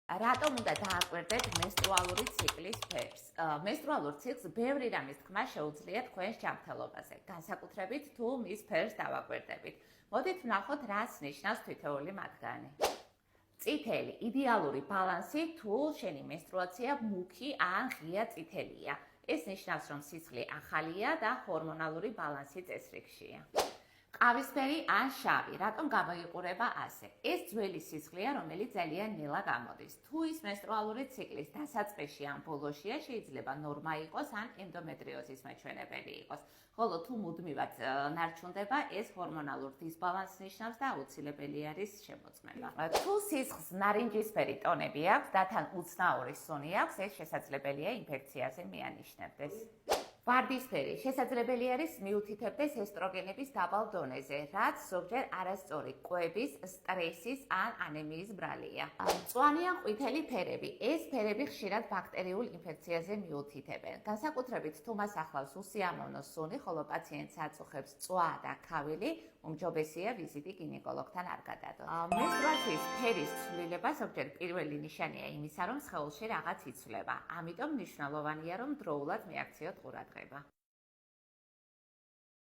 რატომ უნდა დააკვირდეთ menstruალური ციკლის ფერს? menstrualur ციკლს ბევრი რამის თქმა შეუძლია თქვენს ჯანმრთელობაზე, განსაკუთრებით თუ მის ფერს დავაკვირდებით. მოდით ვნახოთ, რას ნიშნავს თითოეული მათგანი. წითელი, იდეალური ბალანსი, თუ შენი menstruatsiya მუქი ან ღია წითელია. ეს ნიშნავს, რომ სისხლი ახალია და ჰორმონალური ბალანსი წესრიგშია. ყავისფერი ან შავი, რატომ გამოიყურება ასე? ეს ძველი სისხლია, რომელიც ძალიან ნელა გამოდის. თუ ის menstruალური ციკლის დასაწყისში ან ბოლოშია, შეიძლება ნორმა იყოს ან ენდომეტრიოზის მეჩვენებელი იყოს. ხოლო თუ მუდმივად ნარჩუნდება, ეს ჰორმონალურ დისბალანსს ნიშნავს და აუცილებელი არის შემოწმება. თუ სისხლს ნარინჯისფერი ტონები აქვს და თან უცნაური სუნი აქვს, ეს შესაძლებელია ინფექციაზე მიანიშნებდეს. ვარდისფერი შესაძლებელი არის მიუთითებდეს ესტროგენების დაბალ დონეზე, რაც ზოგჯერ არასწორი კვების, სტრესის ან ანემიის ბრალია. მწვანე ან ყვითელი ფერები. ეს ფერები ხშირად ბაქტერიულ ინფექციაზე მიუთითებენ. განსაკუთრებით თუ მას ახლავს უსიამოვნო სუნი, ხოლო პაციენტს აწუხებს წვა და ქავილი, უმჯობესია ვიზიტი გინეკოლოგთან არ გადადოთ. menstruatsiyis ფერის ცვლილება ზოგჯერ პირველი ნიშანია იმისა, რომ სხეულში რაღაც იცვლება. ამიტომ მნიშვნელოვანია, რომ დროულად მიაქციოთ ყურადღება.